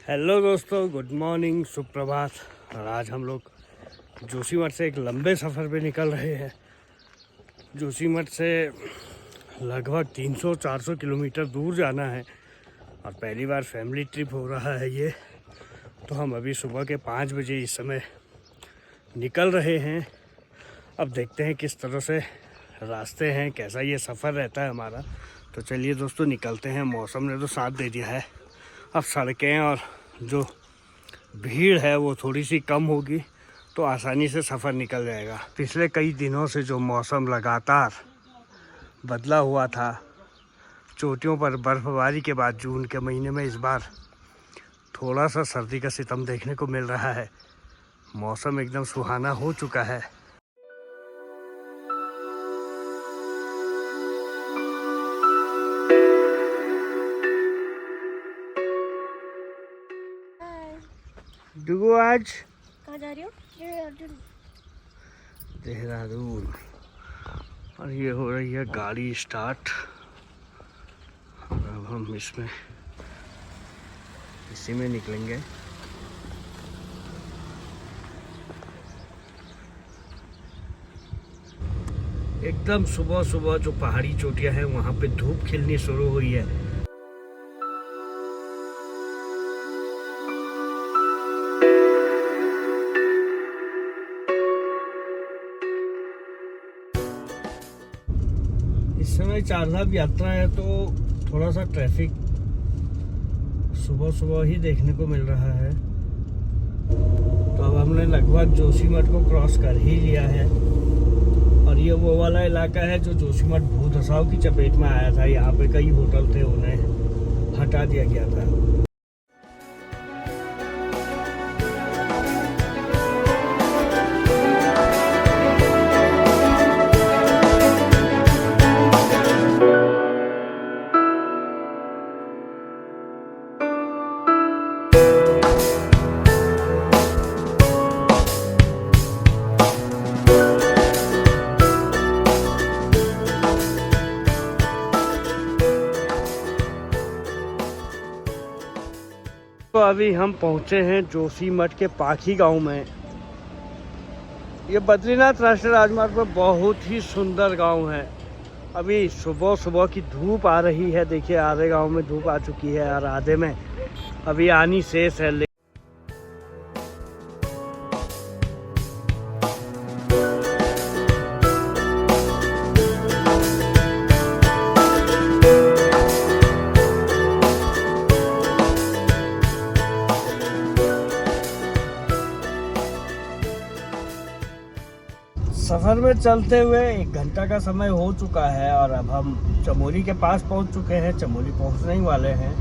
Hello दोस्तों, good morning, सुप्रभात। और आज हम लोग जोशीमठ से एक लंबे सफ़र पे निकल रहे हैं। जोशीमठ से लगभग 300-400 किलोमीटर दूर जाना है और पहली बार फैमिली ट्रिप हो रहा है ये। तो हम अभी सुबह के 5 बजे इस समय निकल रहे हैं। अब देखते हैं किस तरह से रास्ते हैं, कैसा ये सफ़र रहता है हमारा। तो चलिए दोस्तों, निकलते हैं। मौसम ने तो साथ दे दिया है। अब सड़कें और जो भीड़ है वो थोड़ी सी कम होगी तो आसानी से सफ़र निकल जाएगा। पिछले कई दिनों से जो मौसम लगातार बदला हुआ था, चोटियों पर बर्फबारी के बाद जून के महीने में इस बार थोड़ा सा सर्दी का सितम देखने को मिल रहा है। मौसम एकदम सुहाना हो चुका है। डुगो, आज कहाँ जा रही हो? देहरादून। और ये हो रही है गाड़ी स्टार्ट। और अब हम इसी में निकलेंगे। एकदम सुबह सुबह जो पहाड़ी चोटियां हैं वहाँ पे धूप खिलनी शुरू हुई है। इस समय चारधाम यात्रा है तो थोड़ा सा ट्रैफिक सुबह सुबह ही देखने को मिल रहा है। तो अब हमने लगभग जोशीमठ को क्रॉस कर ही लिया है। और ये वो वाला इलाका है जो जोशीमठ भू धसाव की चपेट में आया था। यहाँ पे कई होटल थे, उन्हें हटा दिया गया था। तो अभी हम पहुंचे हैं जोशीमठ के पाखी गांव में। ये बद्रीनाथ राष्ट्रीय राजमार्ग पर बहुत ही सुंदर गांव है। अभी सुबह सुबह की धूप आ रही है। देखिए, आधे गांव में धूप आ चुकी है और आधे में अभी आनी शेष है। सफ़र में चलते हुए 1 घंटा का समय हो चुका है और अब हम चमोली के पास पहुंच चुके हैं। चमोली पहुंचने ही वाले हैं।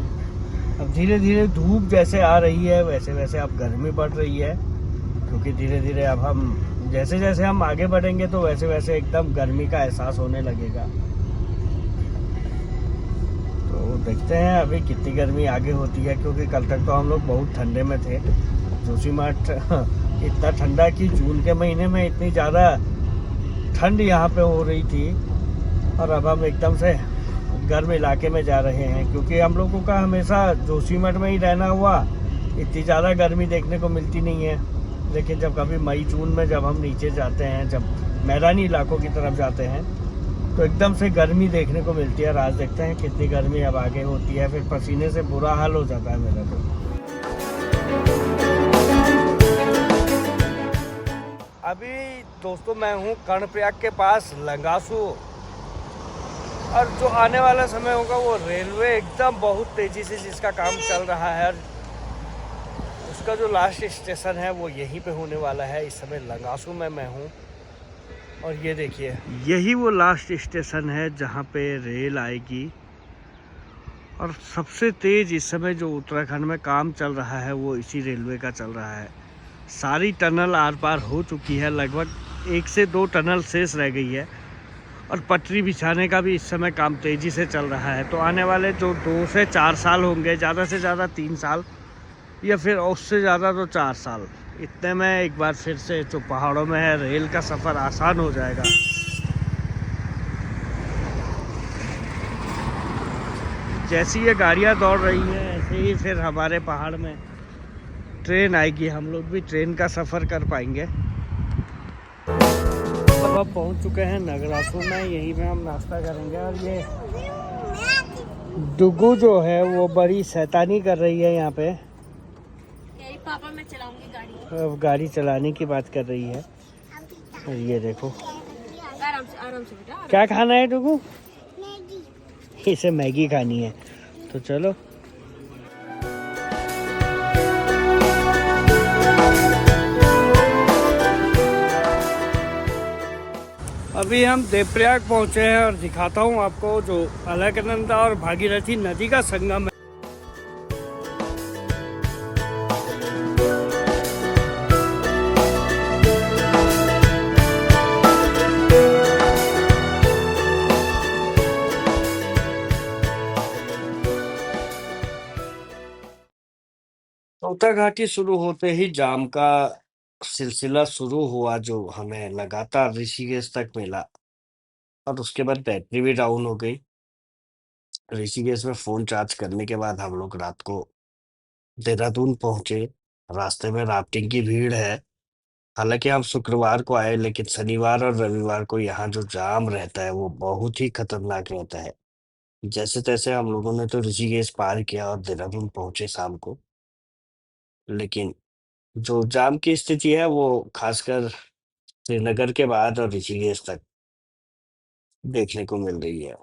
अब धीरे धीरे धूप जैसे आ रही है वैसे वैसे अब गर्मी बढ़ रही है, क्योंकि धीरे धीरे अब हम जैसे जैसे हम आगे बढ़ेंगे तो वैसे वैसे एकदम गर्मी का एहसास होने लगेगा। तो देखते हैं अभी कितनी गर्मी आगे होती है, क्योंकि कल तक तो हम लोग बहुत ठंडे में थे। जोशीमठ इतना ठंडा कि जून के महीने में इतनी ज़्यादा ठंड यहाँ पे हो रही थी। और अब हम एकदम से गर्म इलाके में जा रहे हैं, क्योंकि हम लोगों का हमेशा जोशीमठ में ही रहना हुआ। इतनी ज़्यादा गर्मी देखने को मिलती नहीं है। लेकिन जब कभी मई जून में जब हम नीचे जाते हैं, जब मैदानी इलाकों की तरफ जाते हैं, तो एकदम से गर्मी देखने को मिलती है। और आज देखते हैं कितनी गर्मी अब आगे होती है। फिर पसीने से बुरा हाल हो जाता है मेरा तो। अभी दोस्तों मैं हूँ कर्णप्रयाग के पास लंगासू। और जो आने वाला समय होगा वो रेलवे एकदम बहुत तेज़ी से जिसका काम चल रहा है, और उसका जो लास्ट स्टेशन है वो यहीं पे होने वाला है। इस समय लंगासू में मैं हूँ और ये देखिए, यही वो लास्ट स्टेशन है जहाँ पे रेल आएगी। और सबसे तेज़ इस समय जो उत्तराखंड में काम चल रहा है वो इसी रेलवे का चल रहा है। सारी टनल आर पार हो चुकी है, लगभग 1 से 2 टनल शेष रह गई है। और पटरी बिछाने का भी इस समय काम तेज़ी से चल रहा है। तो आने वाले जो 2 से 4 साल होंगे, ज़्यादा से ज़्यादा 3 साल या फिर उससे ज़्यादा तो 4 साल, इतने में एक बार फिर से जो पहाड़ों में है रेल का सफ़र आसान हो जाएगा। जैसी ये गाड़ियाँ दौड़ रही हैं ऐसे ही फिर हमारे पहाड़ में ट्रेन आएगी, हम लोग भी ट्रेन का सफ़र कर पाएंगे। अब पहुंच चुके हैं नगरासू में, यहीं पे हम नाश्ता करेंगे। और ये डुगू जो है वो बड़ी शैतानी कर रही है यहाँ पे। पापा मैं चलाऊंगी गाड़ी। अब गाड़ी चलाने की बात कर रही है। और ये देखो, आराम से बेटा। क्या खाना है डुगू? इसे मैगी खानी है, तो चलो। अभी हम देवप्रयाग पहुंचे हैं और दिखाता हूं आपको जो अलकनंदा और भागीरथी नदी का संगम है। चौथा घाटी शुरू होते ही जाम का सिलसिला शुरू हुआ, जो हमें लगातार ऋषिकेश तक मिला। और उसके बाद बैटरी भी डाउन हो गई। ऋषिकेश में फोन चार्ज करने के बाद हम लोग रात को देहरादून पहुंचे। रास्ते में राफ्टिंग की भीड़ है। हालांकि हम शुक्रवार को आए, लेकिन शनिवार और रविवार को यहाँ जो जाम रहता है वो बहुत ही खतरनाक रहता है। जैसे तैसे हम लोगों ने तो ऋषिकेश पार किया और देहरादून पहुंचे शाम को। लेकिन जो जाम की स्थिति है वो खासकर श्रीनगर के बाद और ऋषिकेश तक देखने को मिल रही है।